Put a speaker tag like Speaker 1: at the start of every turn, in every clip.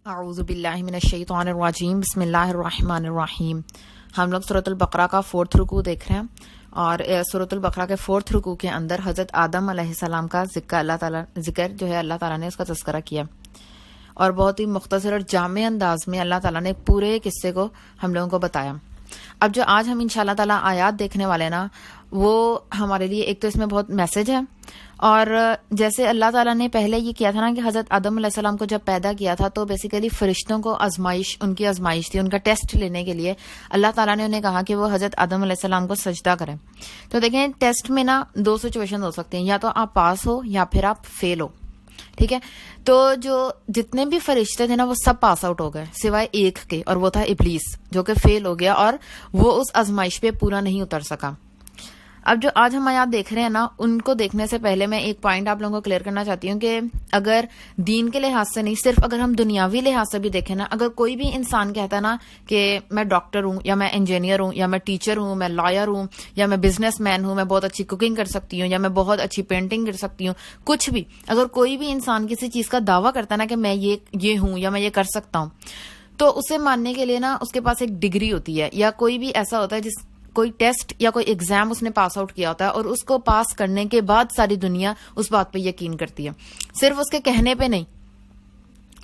Speaker 1: اعوذ باللہ من الشیطان الرجیم، بسم اللہ الرحمن الرحیم۔ ہم لوگ سورۃ البقرہ کا 4 رکوع دیکھ رہے ہیں، اور سورۃ البقرہ کے 4 رکوع کے اندر حضرت آدم علیہ السلام کا ذکر جو ہے اللہ تعالیٰ نے اس کا تذکرہ کیا، اور بہت ہی مختصر اور جامع انداز میں اللہ تعالیٰ نے پورے قصے کو ہم لوگوں کو بتایا۔ اب جو آج ہم انشاءاللہ تعالیٰ آیات دیکھنے والے نا، وہ ہمارے لیے ایک تو اس میں بہت میسج ہے، اور جیسے اللہ تعالیٰ نے پہلے یہ کیا تھا نا کہ حضرت آدم علیہ السلام کو جب پیدا کیا تھا تو بیسیکلی فرشتوں کو ان کی آزمائش تھی، ان کا ٹیسٹ لینے کے لیے اللہ تعالیٰ نے انہیں کہا کہ وہ حضرت آدم علیہ السلام کو سجدہ کریں۔ تو دیکھیں، ٹیسٹ میں نا 2 سچویشن ہو سکتے ہیں، یا تو آپ پاس ہو یا پھر آپ فیل ہو، ٹھیک ہے؟ تو جو جتنے بھی فرشتے تھے نا، وہ سب پاس آؤٹ ہو گئے سوائے ایک کے، اور وہ تھا ابلیس، جو کہ فیل ہو گیا اور وہ اس آزمائش پہ پورا نہیں اتر سکا۔ اب جو آج ہم آیات دیکھ رہے ہیں نا، ان کو دیکھنے سے پہلے میں ایک پوائنٹ آپ لوگوں کو کلیئر کرنا چاہتی ہوں کہ اگر دین کے لحاظ سے نہیں، صرف اگر ہم دنیاوی لحاظ سے بھی دیکھیں نا، اگر کوئی بھی انسان کہتا ہے نا کہ میں ڈاکٹر ہوں، یا میں انجینئر ہوں، یا میں ٹیچر ہوں، میں لائر ہوں، یا میں بزنس مین ہوں، میں بہت اچھی کوکنگ کر سکتی ہوں، یا میں بہت اچھی پینٹنگ کر سکتی ہوں، کچھ بھی اگر کوئی بھی انسان کسی چیز کا دعویٰ کرتا ہے نا کہ میں یہ ہوں یا میں یہ کر سکتا ہوں، تو اسے ماننے کے لیے نا اس کے پاس ایک ڈگری ہوتی ہے، یا کوئی بھی ایسا ہوتا ہے کوئی ٹیسٹ یا کوئی ایگزام اس نے پاس آؤٹ کیا ہوتا ہے، اور اس کو پاس کرنے کے بعد ساری دنیا اس بات پہ یقین کرتی ہے، صرف اس کے کہنے پہ نہیں،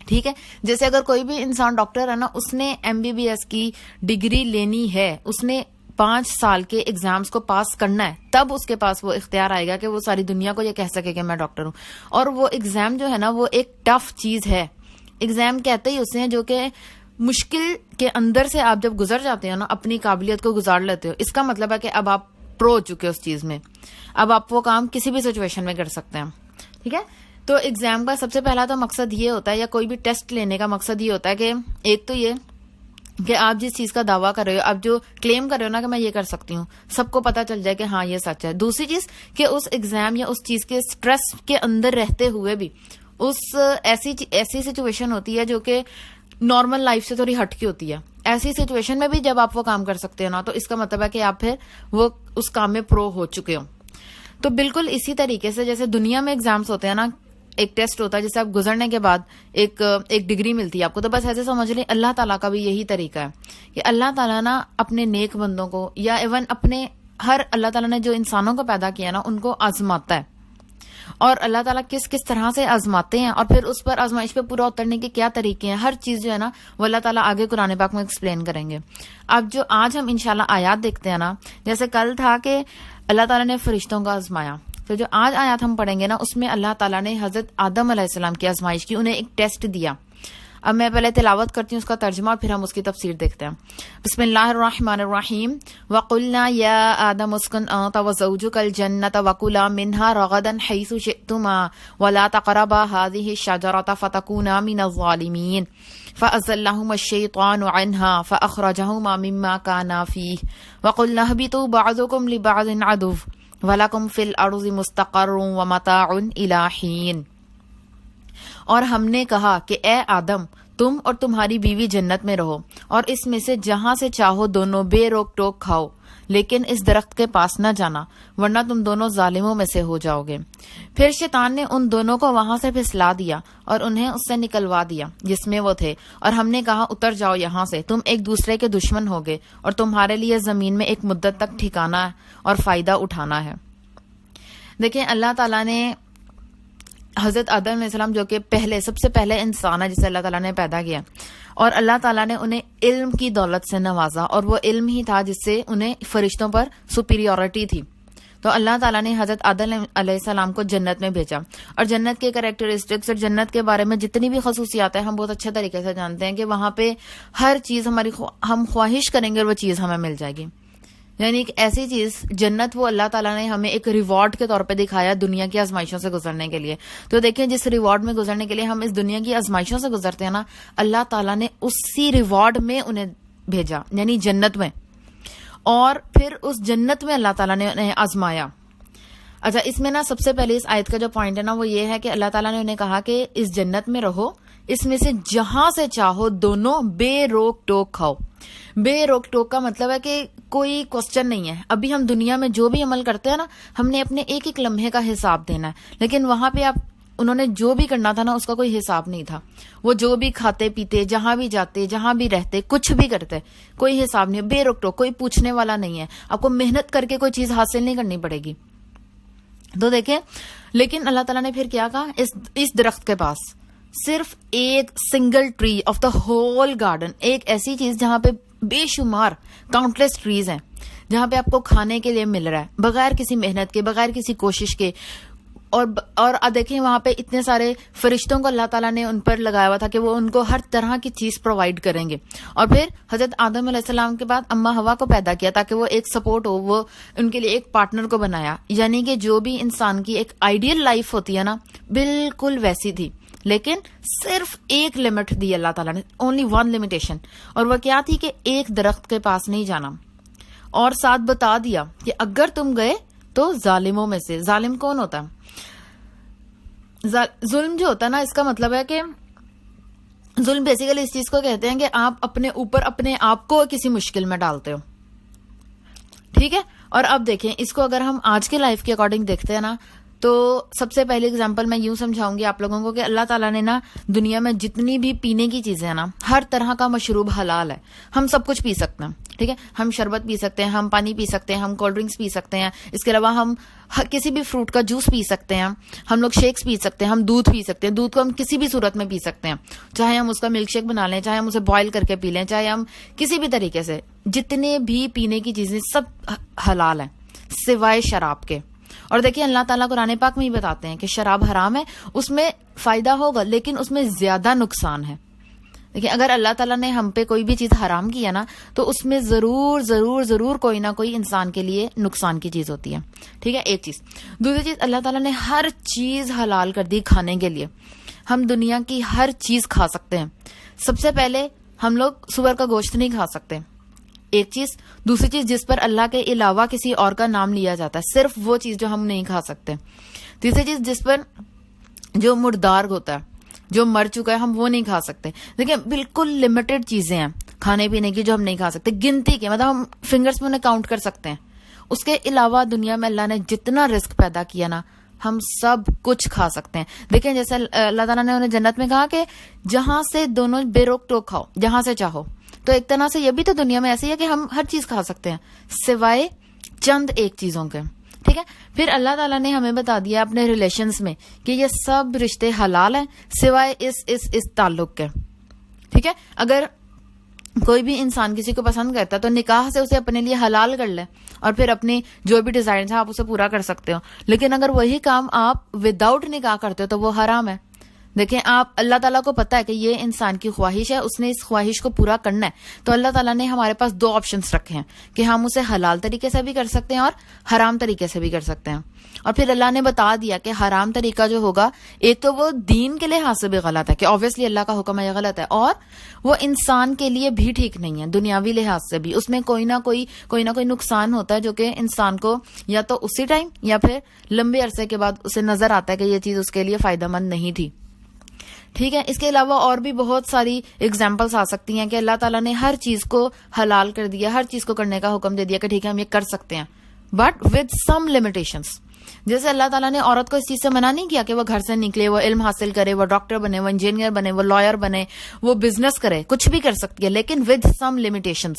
Speaker 1: ٹھیک ہے؟ جیسے اگر کوئی بھی انسان ڈاکٹر ہے نا، اس نے MBBS کی ڈگری لینی ہے، اس نے 5 سال کے ایگزامز کو پاس کرنا ہے، تب اس کے پاس وہ اختیار آئے گا کہ وہ ساری دنیا کو یہ کہہ سکے کہ میں ڈاکٹر ہوں۔ اور وہ ایگزام جو ہے نا، وہ ایک ٹف چیز ہے۔ ایگزام کہتے ہی اسے ہیں جو کہ مشکل کے اندر سے آپ جب گزر جاتے ہو نا، اپنی قابلیت کو گزار لیتے ہو، اس کا مطلب ہے کہ اب آپ پرو ہو چکے ہو اس چیز میں، اب آپ وہ کام کسی بھی سچویشن میں کر سکتے ہیں، ٹھیک ہے؟ تو ایگزام کا سب سے پہلا تو مقصد یہ ہوتا ہے، یا کوئی بھی ٹیسٹ لینے کا مقصد یہ ہوتا ہے کہ ایک تو یہ کہ آپ جس چیز کا دعویٰ کر رہے ہو، آپ جو کلیم کر رہے ہو نا کہ میں یہ کر سکتی ہوں، سب کو پتا چل جائے کہ ہاں یہ سچ ہے۔ دوسری چیز کہ اس ایگزام یا اس چیز کے سٹریس کے اندر رہتے ہوئے بھی ایسی سچویشن ہوتی ہے جو کہ نارمل لائف سے تھوڑی ہٹ کی ہوتی ہے، ایسی سچویشن میں بھی جب آپ وہ کام کر سکتے ہو نا، تو اس کا مطلب ہے کہ آپ پھر وہ اس کام میں پرو ہو چکے ہو۔ تو بالکل اسی طریقے سے جیسے دنیا میں ایگزامس ہوتے ہیں نا، ایک ٹیسٹ ہوتا ہے جسے آپ گزرنے کے بعد ایک ڈگری ملتی ہے آپ کو، تو بس ایسے سمجھ لیں اللہ تعالیٰ کا بھی یہی طریقہ ہے کہ اللہ تعالیٰ نا اپنے نیک بندوں کو، یا ایون اپنے اللہ تعالیٰ نے جو انسانوں کو پیدا کیا نا، ان کو آزماتا ہے، اور اللہ تعالیٰ کس طرح سے آزماتے ہیں، اور پھر اس پر آزمائش پہ پورا اترنے کے کیا طریقے ہیں، ہر چیز جو ہے نا وہ اللہ تعالیٰ آگے قرآن پاک میں ایکسپلین کریں گے۔ اب جو آج ہم انشاءاللہ آیات دیکھتے ہیں نا، جیسے کل تھا کہ اللہ تعالیٰ نے فرشتوں کا آزمایا، تو جو آج آیات ہم پڑھیں گے نا، اس میں اللہ تعالیٰ نے حضرت آدم علیہ السلام کی آزمائش کی، انہیں ایک ٹیسٹ دیا۔ اب میں پہلے تلاوت کرتی ہوں اس کا ترجمہ، اور پھر ہم اس کی تفسیر دیکھتے ہیں۔ بسم اللہ الرحمن الرحیم۔ وَقُلْنَا يَا آدَمُ اسْكُنْ أَنْتَ وَزَوْجُكَ الْجَنَّةَ وَكُلَا مِنْهَا رَغَدًا حَيْثُ شِئْتُمَا وَلَا تَقْرَبَا هَٰذِهِ الشَّجَرَةَ فَتَكُونَا مِنَ الظَّالِمِينَ فَأَزَلَّهُمَا الشَّيْطَانُ عَنْهَا فَأَخْرَجَهُمَا مِمَّا كَانَا فِيهِ وَقُلْنَا اهْبِطُوا بَعْضُكُمْ لِبَعْضٍ عَدُوٌّ وَلَكُمْ فِي الْأَرْضِ مُسْتَقَرٌّ وَمَتَاعٌ إِلَىٰ حِينٍ۔ اور ہم نے کہا کہ اے آدم، تم اور تمہاری بیوی جنت میں رہو، اور اس میں سے جہاں سے چاہو دونوں بے روک ٹوک کھاؤ، لیکن اس درخت کے پاس نہ جانا، ورنہ تم دونوں ظالموں میں سے ہو جاؤ گے۔ پھر شیطان نے ان دونوں کو وہاں سے پھسلا دیا اور انہیں اس سے نکلوا دیا جس میں وہ تھے، اور ہم نے کہا اتر جاؤ یہاں سے، تم ایک دوسرے کے دشمن ہوگے، اور تمہارے لیے زمین میں ایک مدت تک ٹھکانا اور فائدہ اٹھانا ہے۔ دیکھیں، اللہ تعالیٰ نے حضرت آدم علیہ السلام، جو کہ سب سے پہلے انسان ہے جسے اللہ تعالیٰ نے پیدا کیا، اور اللہ تعالیٰ نے انہیں علم کی دولت سے نوازا، اور وہ علم ہی تھا جس سے انہیں فرشتوں پر سپیریورٹی تھی۔ تو اللہ تعالیٰ نے حضرت آدم علیہ السلام کو جنت میں بھیجا، اور جنت کے کریکٹرسٹکس اور جنت کے بارے میں جتنی بھی خصوصیات ہیں ہم بہت اچھے طریقے سے جانتے ہیں کہ وہاں پہ ہر چیز ہم خواہش کریں گے اور وہ چیز ہمیں مل جائے گی، یعنی ایک ایسی چیز جنت وہ اللہ تعالیٰ نے ہمیں ایک ریوارڈ کے طور پہ دکھایا دنیا کی آزمائشوں سے گزرنے کے لیے۔ تو دیکھیں، جس ریوارڈ میں گزرنے کے لیے ہم اس دنیا کی آزمائشوں سے گزرتے ہیں نا، اللہ تعالیٰ نے اسی ریوارڈ میں انہیں بھیجا، یعنی جنت میں، اور پھر اس جنت میں اللہ تعالیٰ نے انہیں آزمایا۔ اچھا، اس میں نا سب سے پہلے اس آیت کا جو پوائنٹ ہے نا، وہ یہ ہے کہ اللہ تعالیٰ نے انہیں کہا کہ اس جنت میں رہو، اس میں سے جہاں سے چاہو دونوں بے روک ٹوک کھاؤ۔ بے روک ٹوک کا مطلب ہے کہ کوئی کوسچن نہیں ہے۔ ابھی ہم دنیا میں جو بھی عمل کرتے ہیں نا، ہم نے اپنے ایک ایک لمحے کا حساب دینا ہے، لیکن وہاں پہ آپ انہوں نے جو بھی کرنا تھا نا اس کا کوئی حساب نہیں تھا. وہ جو بھی کھاتے پیتے, جہاں بھی جاتے, جہاں بھی رہتے, کچھ بھی کرتے, کوئی حساب نہیں, بے روک ٹوک, کوئی پوچھنے والا نہیں ہے. آپ کو محنت کر کے کوئی چیز حاصل نہیں کرنی پڑے گی. تو دیکھیں, لیکن اللہ تعالیٰ نے پھر کیا کہا, اس درخت کے پاس صرف ایک single tree of the whole garden, ایک ایسی چیز جہاں پہ بے شمار کاؤنٹلیس ٹریز ہیں, جہاں پہ آپ کو کھانے کے لیے مل رہا ہے بغیر کسی محنت کے, بغیر کسی کوشش کے. اور دیکھیں وہاں پہ اتنے سارے فرشتوں کو اللہ تعالیٰ نے ان پر لگایا ہوا تھا کہ وہ ان کو ہر طرح کی چیز پرووائڈ کریں گے. اور پھر حضرت آدم علیہ السلام کے بعد اما ہوا کو پیدا کیا تاکہ وہ ایک سپورٹ ہو, وہ ان کے لیے ایک پارٹنر کو بنایا. یعنی کہ جو بھی انسان کی ایک آئیڈیل لائف ہوتی ہے نا, بالکل ویسی تھی. لیکن صرف ایک لمٹ دی اللہ تعالیٰ نے, اونلی ون لمیٹیشن, اور وہ کیا تھی کہ ایک درخت کے پاس نہیں جانا. اور ساتھ بتا دیا کہ اگر تم گئے تو ظالموں میں سے. ظالم کون ہوتا ہے؟ ظلم جو ہوتا ہے نا, اس کا مطلب ہے کہ ظلم بیسیکلی اس چیز کو کہتے ہیں کہ آپ اپنے اوپر اپنے آپ کو کسی مشکل میں ڈالتے ہو. ٹھیک ہے. اور اب دیکھیں اس کو اگر ہم آج کے لائف کے اکارڈنگ دیکھتے ہیں نا, تو سب سے پہلی اگزامپل میں یوں سمجھاؤں گی آپ لوگوں کو کہ اللہ تعالیٰ نے نا دنیا میں جتنی بھی پینے کی چیزیں ہیں نا, ہر طرح کا مشروب حلال ہے. ہم سب کچھ پی سکتے ہیں. ٹھیک ہے, ہم شربت پی سکتے ہیں, ہم پانی پی سکتے ہیں, ہم کولڈ ڈرنکس پی سکتے ہیں, اس کے علاوہ ہم کسی بھی فروٹ کا جوس پی سکتے ہیں, ہم لوگ شیکس پی سکتے ہیں, ہم دودھ پی سکتے ہیں. دودھ کو ہم کسی بھی صورت میں پی سکتے ہیں, چاہے ہم اس کا ملک شیک بنا لیں, چاہے ہم اسے بوائل کر کے پی لیں, چاہے ہم کسی بھی طریقے سے. جتنے بھی پینے کی چیزیں سب حلال ہیں سوائے شراب کے. اور دیکھیں اللہ تعالیٰ قرآن پاک میں ہی بتاتے ہیں کہ شراب حرام ہے, اس میں فائدہ ہوگا لیکن اس میں زیادہ نقصان ہے. دیکھیں اگر اللہ تعالیٰ نے ہم پہ کوئی بھی چیز حرام کیا نا, تو اس میں ضرور ضرور ضرور کوئی نہ کوئی انسان کے لیے نقصان کی چیز ہوتی ہے. ٹھیک ہے, ایک چیز. دوسری چیز, اللہ تعالیٰ نے ہر چیز حلال کر دی کھانے کے لیے. ہم دنیا کی ہر چیز کھا سکتے ہیں. سب سے پہلے ہم لوگ سور کا گوشت نہیں کھا سکتے, ایک چیز. دوسری چیز, جس پر اللہ کے علاوہ کسی اور کا نام لیا جاتا ہے, صرف وہ چیز جو ہم نہیں کھا سکتے. تیسری چیز, جس پر جو مردار ہوتا ہے, جو مر چکا ہے, ہم وہ نہیں کھا سکتے. دیکھیں بالکل لمیٹڈ چیزیں ہیں کھانے پینے کی جو ہم نہیں کھا سکتے, گنتی کے, مطلب ہم فنگرز میں انہیں کاؤنٹ کر سکتے ہیں. اس کے علاوہ دنیا میں اللہ نے جتنا رزق پیدا کیا نا, ہم سب کچھ کھا سکتے ہیں. دیکھیں جیسے اللہ تعالیٰ نے انہیں جنت میں کہا کہ جہاں سے دونوں بے روک ٹوک کھاؤ, جہاں سے چاہو. تو ایک طرح سے یہ بھی تو دنیا میں ایسے ہی ہے کہ ہم ہر چیز کھا سکتے ہیں سوائے چند ایک چیزوں کے. ٹھیک ہے. پھر اللہ تعالیٰ نے ہمیں بتا دیا اپنے ریلیشنز میں کہ یہ سب رشتے حلال ہیں سوائے اس تعلق کے. ٹھیک ہے. اگر کوئی بھی انسان کسی کو پسند کرتا ہے تو نکاح سے اسے اپنے لیے حلال کر لے, اور پھر اپنی جو بھی ڈیزائرز ہیں آپ اسے پورا کر سکتے ہو. لیکن اگر وہی کام آپ وداؤٹ نکاح کرتے ہو تو وہ حرام ہے. دیکھیں آپ, اللہ تعالیٰ کو پتا ہے کہ یہ انسان کی خواہش ہے, اس نے اس خواہش کو پورا کرنا ہے. تو اللہ تعالیٰ نے ہمارے پاس دو آپشنز رکھے ہیں کہ ہم اسے حلال طریقے سے بھی کر سکتے ہیں اور حرام طریقے سے بھی کر سکتے ہیں. اور پھر اللہ نے بتا دیا کہ حرام طریقہ جو ہوگا, ایک تو وہ دین کے لحاظ سے بھی غلط ہے کہ obviously اللہ کا حکم ہے یہ غلط ہے, اور وہ انسان کے لیے بھی ٹھیک نہیں ہے دنیاوی لحاظ سے بھی. اس میں کوئی نہ کوئی نقصان ہوتا ہے جو کہ انسان کو یا تو اسی ٹائم یا پھر لمبے عرصے کے بعد اسے نظر آتا ہے کہ یہ چیز اس کے لیے فائدہ مند نہیں تھی. ٹھیک ہے. اس کے علاوہ اور بھی بہت ساری اگزامپلس آ سکتی ہیں کہ اللہ تعالیٰ نے ہر چیز کو حلال کر دیا, ہر چیز کو کرنے کا حکم دے دیا کہ ٹھیک ہے ہم یہ کر سکتے ہیں, بٹ ود سم لمیٹیشنس. جیسے اللہ تعالیٰ نے عورت کو اس چیز سے منع نہیں کیا کہ وہ گھر سے نکلے, وہ علم حاصل کرے, وہ ڈاکٹر بنے, وہ انجینئر بنے, وہ لائر بنے, وہ بزنس کرے, کچھ بھی کر سکتی ہے, لیکن ود سم لمیٹیشنس.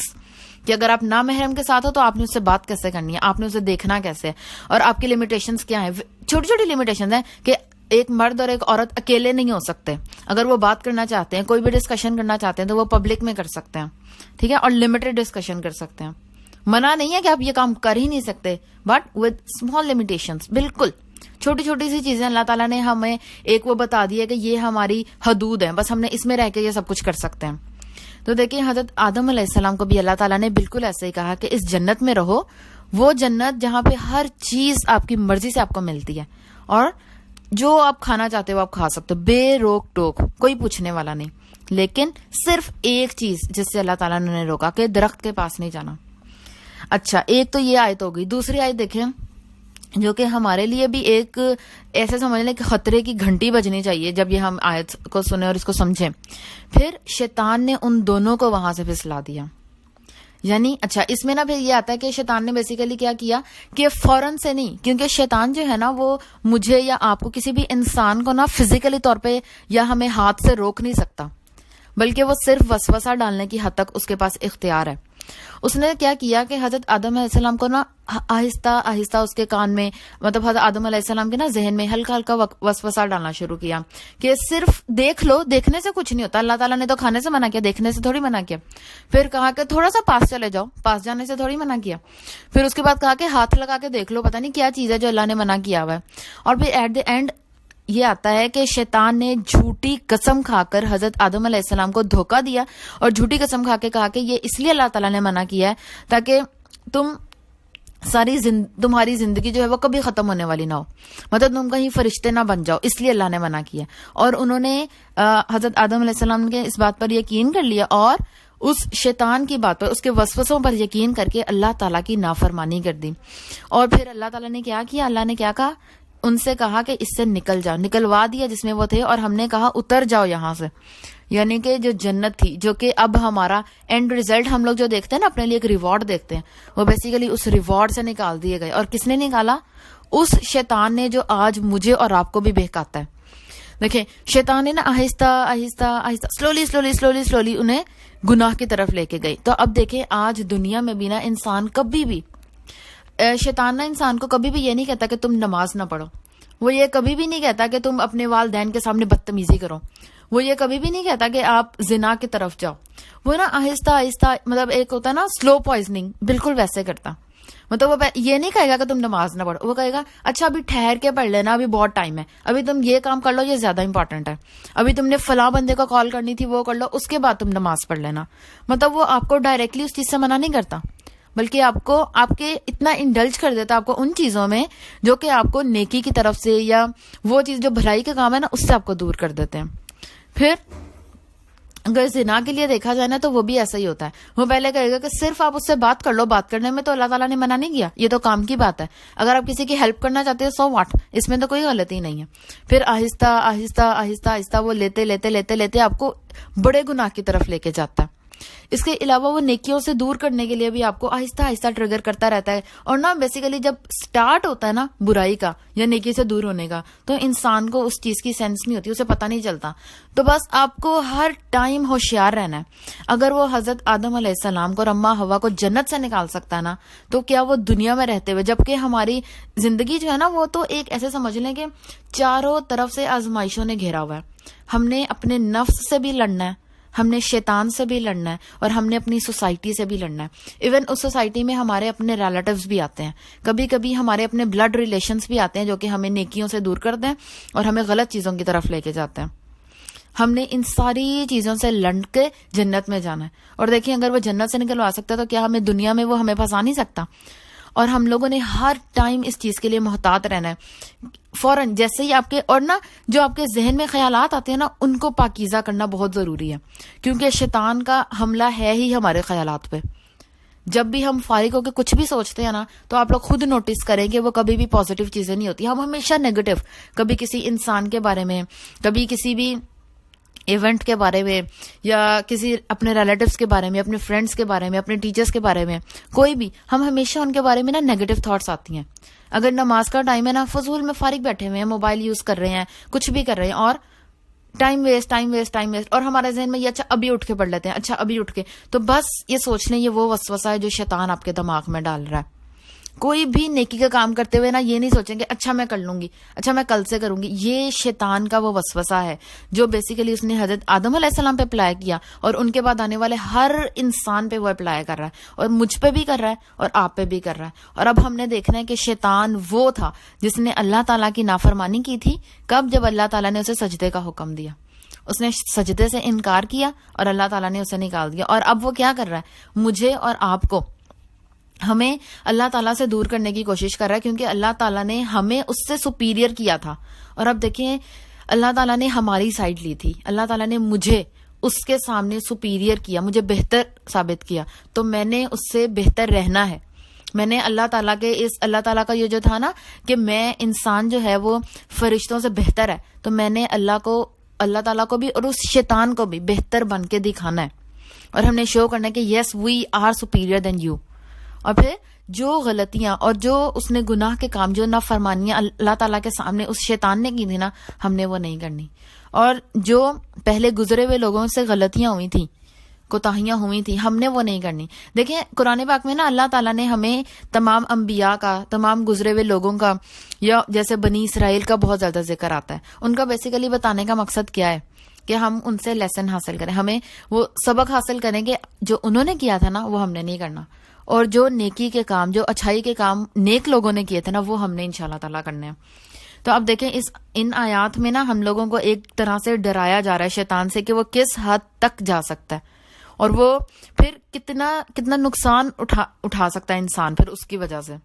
Speaker 1: کہ اگر آپ نامحرم کے ساتھ ہو تو آپ نے اس سے بات کیسے کرنی ہے, آپ نے اسے دیکھنا کیسے ہے, اور آپ کی لمیٹیشنس کیا ہیں. چھوٹی چھوٹی لمیٹیشنز ہیں کہ ایک مرد اور ایک عورت اکیلے نہیں ہو سکتے. اگر وہ بات کرنا چاہتے ہیں, کوئی بھی ڈسکشن کرنا چاہتے ہیں, تو وہ پبلک میں کر سکتے ہیں. ٹھیک ہے. اور لمیٹڈ ڈسکشن کر سکتے ہیں. منع نہیں ہے کہ آپ یہ کام کر ہی نہیں سکتے, بٹ ود اسمال لمیٹیشنز. بالکل چھوٹی چھوٹی سی چیزیں اللہ تعالیٰ نے ہمیں ایک وہ بتا دی ہے کہ یہ ہماری حدود ہیں, بس ہم نے اس میں رہ کے یہ سب کچھ کر سکتے ہیں. تو دیکھیں حضرت آدم علیہ السلام کو بھی اللہ تعالیٰ نے بالکل ایسے ہی کہا کہ اس جنت میں رہو, وہ جنت جہاں پہ ہر چیز آپ کی مرضی سے آپ کو ملتی ہے, اور جو آپ کھانا چاہتے ہو آپ کھا سکتے ہو بے روک ٹوک, کوئی پوچھنے والا نہیں. لیکن صرف ایک چیز جس سے اللہ تعالیٰ نے روکا کہ درخت کے پاس نہیں جانا. اچھا, ایک تو یہ آیت ہو گئی. دوسری آیت دیکھیں جو کہ ہمارے لیے بھی ایک ایسے سمجھ لیں کہ خطرے کی گھنٹی بجنی چاہیے جب یہ ہم آیت کو سنیں اور اس کو سمجھیں. پھر شیطان نے ان دونوں کو وہاں سے پھسلا دیا. یعنی اچھا اس میں نا پھر یہ آتا ہے کہ شیطان نے بیسیکلی کیا کیا کہ فوراً سے نہیں، کیونکہ شیطان جو ہے نا وہ مجھے یا آپ کو کسی بھی انسان کو نا فزیکلی طور پہ یا ہمیں ہاتھ سے روک نہیں سکتا، بلکہ وہ صرف وسوسہ ڈالنے کی حد تک اس کے پاس اختیار ہے. اس نے کیا کیا کہ حضرت آدم علیہ السلام کو نا آہستہ آہستہ اس کے کان میں، مطلب حضرت آدم علیہ السلام کے نا ذہن میں ہلکا ہلکا وسوسہ ڈالنا شروع کیا کہ صرف دیکھ لو، دیکھنے سے کچھ نہیں ہوتا. اللہ تعالیٰ نے تو کھانے سے منع کیا، دیکھنے سے تھوڑی منع کیا. پھر کہا کہ تھوڑا سا پاس چلے جاؤ، پاس جانے سے تھوڑی منع کیا. پھر اس کے بعد کہا کہ ہاتھ لگا کے دیکھ لو، پتہ نہیں کیا چیز ہے جو اللہ نے منع کیا ہوا ہے. اور پھر ایٹ دی اینڈ یہ آتا ہے کہ شیطان نے جھوٹی قسم کھا کر حضرت آدم علیہ السلام کو دھوکہ دیا اور جھوٹی قسم کھا کے کہا کہ یہ اس لیے اللہ تعالیٰ نے منع کیا ہے تاکہ تمہاری زندگی جو ہے وہ کبھی ختم ہونے والی نہ ہو، مطلب تم کہیں فرشتے نہ بن جاؤ، اس لیے اللہ نے منع کیا. اور انہوں نے حضرت آدم علیہ السلام کے اس بات پر یقین کر لیا اور اس شیطان کی بات پر، اس کے وسوسوں پر یقین کر کے اللہ تعالیٰ کی نافرمانی کر دی. اور پھر اللہ تعالیٰ نے کیا کیا، اللہ نے کیا کہا، ان سے کہا کہ اس سے نکل جاؤ، نکلوا دیا جس میں وہ تھے، اور ہم نے کہا اتر جاؤ یہاں سے. یعنی کہ جو جنت تھی، جو کہ اب ہمارا اینڈ ریزلٹ ہم لوگ جو دیکھتے ہیں نا، اپنے لیے ایک ریوارڈ دیکھتے ہیں، وہ بیسیکلی اس ریوارڈ سے نکال دیے گئے. اور کس نے نکالا؟ اس شیطان نے جو آج مجھے اور آپ کو بھی بہکاتا ہے. دیکھیں شیطان نے نا آہستہ آہستہ آہستہ سلولی انہیں گناہ کی طرف لے کے گئی. تو اب دیکھیں آج دنیا میں بھی نا انسان کبھی بھی، شیطان نا انسان کو کبھی بھی یہ نہیں کہتا کہ تم نماز نہ پڑھو، وہ یہ کبھی بھی نہیں کہتا کہ تم اپنے والدین کے سامنے بدتمیزی کرو، وہ یہ کبھی بھی نہیں کہتا کہ آپ زنا کی طرف جاؤ. وہ نا آہستہ آہستہ، مطلب ایک ہوتا ہے نا سلو پوائزننگ، بالکل ویسے کرتا. مطلب وہ یہ نہیں کہے گا کہ تم نماز نہ پڑھو، وہ کہے گا اچھا ابھی ٹھہر کے پڑھ لینا، ابھی بہت ٹائم ہے، ابھی تم یہ کام کر لو، یہ زیادہ امپورٹنٹ ہے، ابھی تم نے فلاں بندے کو کال کرنی تھی وہ کر لو، اس کے بعد تم نماز پڑھ لینا. مطلب وہ آپ کو ڈائریکٹلی اس چیز سے منع نہیں کرتا، بلکہ آپ کو آپ کے اتنا انڈلج کر دیتا آپ کو ان چیزوں میں جو کہ آپ کو نیکی کی طرف سے یا وہ چیز جو بھلائی کا کام ہے نا اس سے آپ کو دور کر دیتے ہیں. پھر اگر زنا کے لیے دیکھا جائے نا تو وہ بھی ایسا ہی ہوتا ہے. وہ پہلے کہے گا کہ صرف آپ اس سے بات کر لو، بات کرنے میں تو اللہ تعالیٰ نے منع نہیں کیا، یہ تو کام کی بات ہے. اگر آپ کسی کی ہیلپ کرنا چاہتے ہیں سو واٹ، اس میں تو کوئی غلطی نہیں ہے. پھر آہستہ آہستہ آہستہ آہستہ وہ لیتے لیتے لیتے لیتے آپ کو بڑے گناہ کی طرف لے کے جاتا ہے. اس کے علاوہ وہ نیکیوں سے دور کرنے کے لیے بھی آپ کو آہستہ آہستہ ٹریگر کرتا رہتا ہے. اور نا بیسیکلی جب سٹارٹ ہوتا ہے نا برائی کا یا نیکی سے دور ہونے کا، تو انسان کو اس چیز کی سینس نہیں ہوتی، اسے پتہ نہیں چلتا. تو بس آپ کو ہر ٹائم ہوشیار رہنا ہے. اگر وہ حضرت آدم علیہ السلام کو اور اماں حوا کو جنت سے نکال سکتا ہے نا، تو کیا وہ دنیا میں رہتے ہوئے، جبکہ ہماری زندگی جو ہے نا وہ تو ایک ایسے سمجھ لیں کہ چاروں طرف سے آزمائشوں نے گھیرا ہوا ہے. ہم نے اپنے نفس سے بھی لڑنا ہے، ہم نے شیطان سے بھی لڑنا ہے، اور ہم نے اپنی سوسائٹی سے بھی لڑنا ہے. ایون اس سوسائٹی میں ہمارے اپنے ریلیٹیوز بھی آتے ہیں، کبھی کبھی ہمارے اپنے بلڈ ریلیشنز بھی آتے ہیں جو کہ ہمیں نیکیوں سے دور کرتے ہیں اور ہمیں غلط چیزوں کی طرف لے کے جاتے ہیں. ہم نے ان ساری چیزوں سے لڑ کے جنت میں جانا ہے. اور دیکھیں اگر وہ جنت سے نکلوا سکتا ہے تو کیا ہمیں دنیا میں وہ ہمیں پھنسا نہیں سکتا؟ اور ہم لوگوں نے ہر ٹائم اس چیز کے لیے محتاط رہنا ہے. فوراً جیسے ہی آپ کے، اور نا جو آپ کے ذہن میں خیالات آتے ہیں نا ان کو پاکیزہ کرنا بہت ضروری ہے، کیونکہ شیطان کا حملہ ہے ہی ہمارے خیالات پہ. جب بھی ہم فارغ ہو کے کچھ بھی سوچتے ہیں نا تو آپ لوگ خود نوٹس کریں کہ وہ کبھی بھی پازیٹیو چیزیں نہیں ہوتی. ہم ہمیشہ نیگیٹو، کبھی کسی انسان کے بارے میں، کبھی کسی بھی ایونٹ کے بارے میں، یا کسی اپنے ریلیٹیوز کے بارے میں، اپنے فرینڈس کے بارے میں، اپنے ٹیچرز کے بارے میں، کوئی بھی، ہم ہمیشہ ان کے بارے میں نا نیگیٹو تھاٹس آتی ہیں. اگر نماز کا ٹائم ہے نا، فضول میں فارغ بیٹھے ہوئے ہیں، موبائل یوز کر رہے ہیں، کچھ بھی کر رہے ہیں، اور ٹائم ویسٹ، اور ہمارے ذہن میں یہ اچھا ابھی اٹھ کے پڑھ لیتے ہیں، اچھا ابھی اٹھ کے، تو بس یہ سوچ لیں یہ وہ وسوسہ ہے جو شیطان آپ کے دماغ میں ڈال رہا ہے. کوئی بھی نیکی کا کام کرتے ہوئے نا یہ نہیں سوچیں کہ اچھا میں کر لوں گی، اچھا میں کل سے کروں گی. یہ شیطان کا وہ وسوسہ ہے جو بیسیکلی اس نے حضرت آدم علیہ السلام پہ اپلائی کیا، اور ان کے بعد آنے والے ہر انسان پہ وہ اپلائی کر رہا ہے، اور مجھ پہ بھی کر رہا ہے، اور آپ پہ بھی کر رہا ہے. اور اب ہم نے دیکھنا ہے کہ شیطان وہ تھا جس نے اللہ تعالیٰ کی نافرمانی کی تھی. کب؟ جب اللہ تعالیٰ نے اسے سجدے کا حکم دیا، اس نے سجدے سے انکار کیا اور اللہ تعالیٰ نے اسے نکال دیا. اور اب وہ کیا کر رہا ہے؟ مجھے اور آپ کو، ہمیں اللہ تعالیٰ سے دور کرنے کی کوشش کر رہا ہے، کیونکہ اللہ تعالیٰ نے ہمیں اس سے سپیریئر کیا تھا. اور اب دیکھیں اللہ تعالیٰ نے ہماری سائڈ لی تھی، اللہ تعالیٰ نے مجھے اس کے سامنے سپیریئر کیا، مجھے بہتر ثابت کیا، تو میں نے اس سے بہتر رہنا ہے. میں نے اللہ تعالیٰ کے اللہ تعالیٰ کا یہ جو تھا نا کہ میں انسان جو ہے وہ فرشتوں سے بہتر ہے، تو میں نے اللہ تعالیٰ کو بھی اور اس شیطان کو بھی بہتر بن کے دکھانا ہے. اور ہم نے شو کرنا ہے کہ yes we are superior than you. اور پھر جو غلطیاں اور جو اس نے گناہ کے کام، جو نافرمانیاں اللہ تعالیٰ کے سامنے اس شیطان نے کی تھی نا، ہم نے وہ نہیں کرنی. اور جو پہلے گزرے ہوئے لوگوں سے غلطیاں ہوئی تھیں، کوتاہیاں ہوئی تھیں، ہم نے وہ نہیں کرنی. دیکھیں قرآن پاک میں نا اللہ تعالیٰ نے ہمیں تمام انبیاء کا، تمام گزرے ہوئے لوگوں کا، یا جیسے بنی اسرائیل کا بہت زیادہ ذکر آتا ہے. ان کا بیسیکلی بتانے کا مقصد کیا ہے کہ ہم ان سے لیسن حاصل کریں، ہمیں وہ سبق حاصل کریں کہ جو انہوں نے کیا تھا نا وہ ہم نے نہیں کرنا، اور جو نیکی کے کام، جو اچھائی کے کام نیک لوگوں نے کیے تھے نا وہ ہم نے انشاءاللہ تعالیٰ کرنے ہیں. تو اب دیکھیں ان آیات میں نا ہم لوگوں کو ایک طرح سے ڈرایا جا رہا ہے شیطان سے کہ وہ کس حد تک جا سکتا ہے، اور وہ پھر کتنا نقصان اٹھا سکتا ہے انسان پھر اس کی وجہ سے.